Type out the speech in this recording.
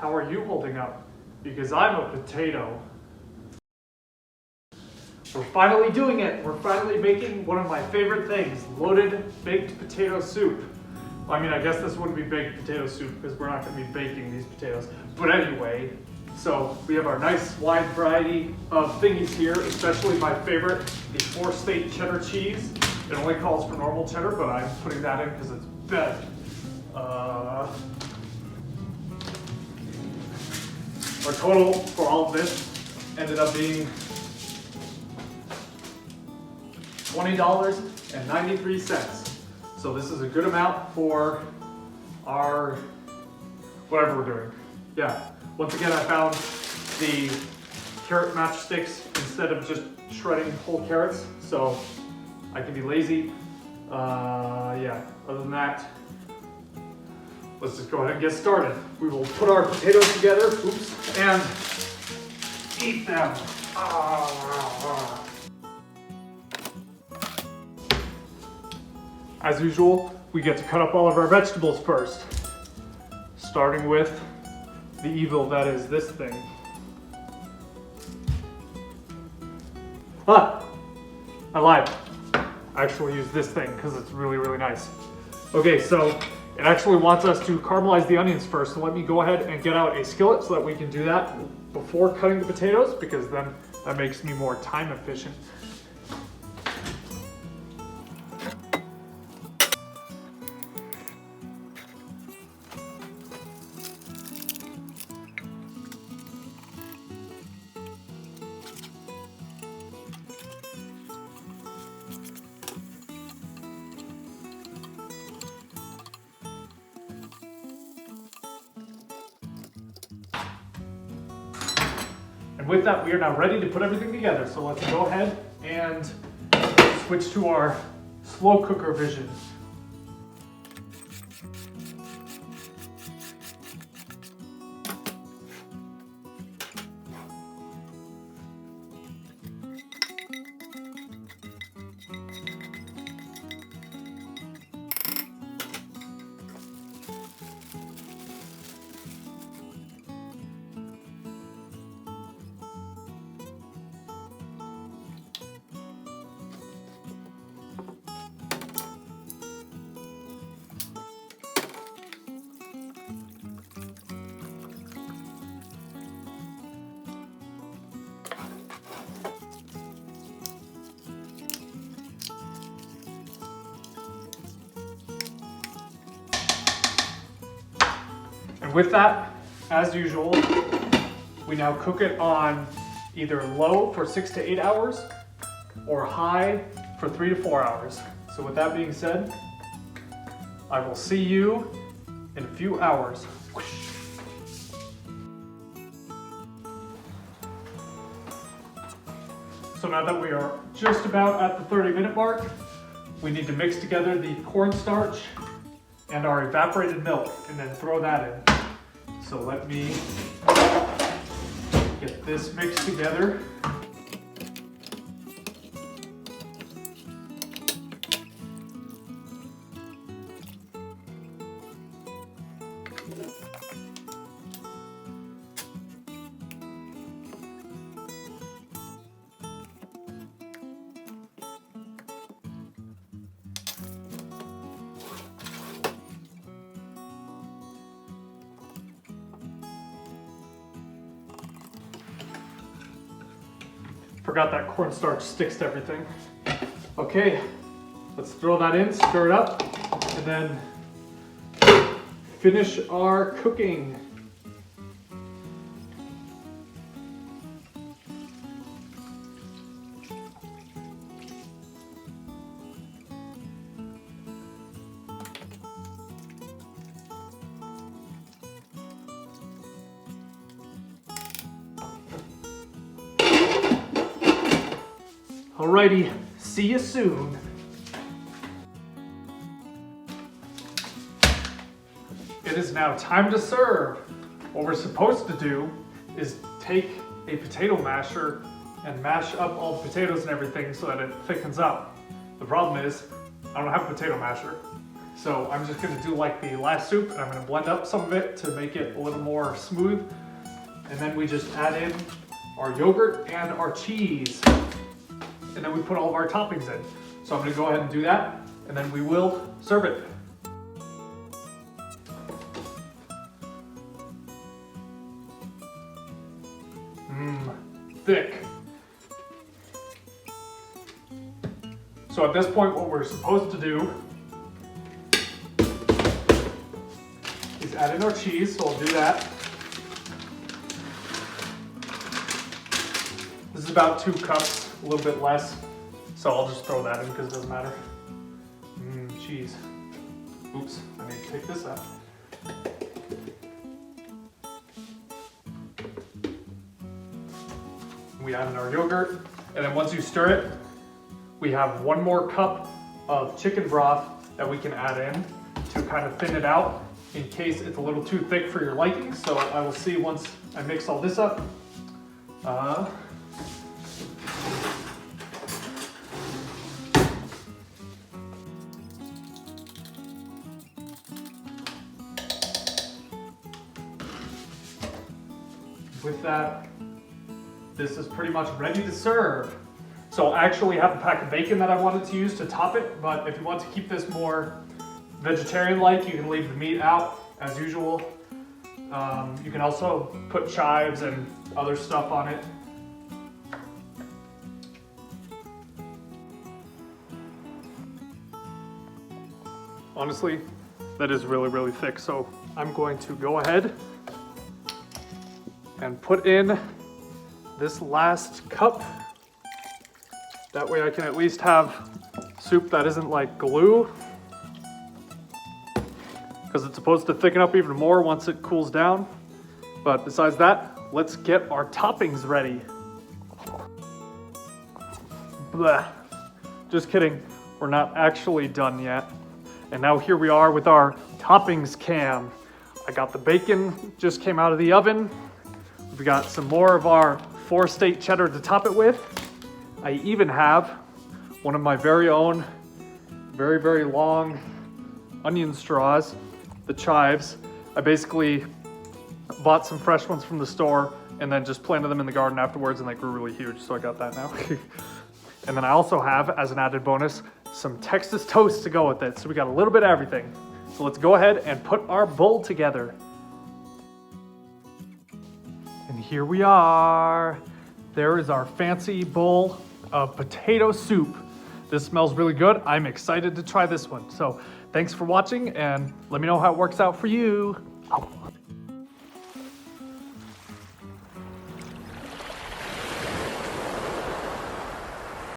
How are you holding up? Because I'm a potato. We're finally doing it. We're finally making one of my favorite things, loaded baked potato soup. Well, I mean, I guess this wouldn't be baked potato soup because we're not going to be baking these potatoes. But anyway, so we have our nice wide variety of thingies here, especially my favorite, the 4-state cheddar cheese. It only calls for normal cheddar, but I'm putting that in because it's better. Our total for all of this ended up being $20.93. So this is a good amount for our whatever we're doing. Yeah, once again I found the carrot matchsticks instead of just shredding whole carrots, so I can be lazy. Yeah, other than that, let's just go ahead and get started. We will put our potatoes together, oops, and eat them. As usual, we get to cut up all of our vegetables first, starting with the evil that is this thing. I lied. I actually use this thing because it's really, really nice. Okay, so it actually wants us to caramelize the onions first, so let me go ahead and get out a skillet so that we can do that before cutting the potatoes, because then that makes me more time efficient. And with that, we are now ready to put everything together. So let's go ahead and switch to our slow cooker vision. And with that, as usual, we now cook it on either low for 6 to 8 hours or high for 3 to 4 hours. So with that being said, I will see you in a few hours. So now that we are just about at the 30-minute mark, we need to mix together the cornstarch and our evaporated milk and then throw that in. So let me get this mixed together. Forgot that cornstarch sticks to everything. Okay, let's throw that in, stir it up, and then finish our cooking. Alrighty, see you soon. It is now time to serve. What we're supposed to do is take a potato masher and mash up all the potatoes and everything so that it thickens up. The problem is, I don't have a potato masher. So I'm just gonna do like the last soup, and I'm gonna blend up some of it to make it a little more smooth. And then we just add in our yogurt and our cheese. And then we put all of our toppings in. So I'm gonna go ahead and do that, and then we will serve it. Thick. So at this point, what we're supposed to do is add in our cheese, so I'll do that. This is about 2 cups, a little bit less. So I'll just throw that in because it doesn't matter. Cheese. Oops, I need to take this out. We add in our yogurt, and then once you stir it, we have 1 more cup of chicken broth that we can add in to kind of thin it out in case it's a little too thick for your liking. So I will see once I mix all this up. With that, this is pretty much ready to serve. So I actually have a pack of bacon that I wanted to use to top it, but if you want to keep this more vegetarian-like, you can leave the meat out as usual. You can also put chives and other stuff on it. Honestly, that is really, really thick. So I'm going to go ahead and put in this last cup. That way I can at least have soup that isn't like glue, because it's supposed to thicken up even more once it cools down. But besides that, let's get our toppings ready. Blah. Just kidding, we're not actually done yet. And now here we are with our toppings can. I got the bacon, just came out of the oven. We've got some more of our 4-state cheddar to top it with. I even have one of my very own, very, very long onion straws, the chives. I basically bought some fresh ones from the store and then just planted them in the garden afterwards, and they grew really huge, so I got that now. And then I also have, as an added bonus, some Texas toast to go with it. So we got a little bit of everything. So let's go ahead and put our bowl together. And here we are. There is our fancy bowl of potato soup. This smells really good. I'm excited to try this one. So thanks for watching, and let me know how it works out for you.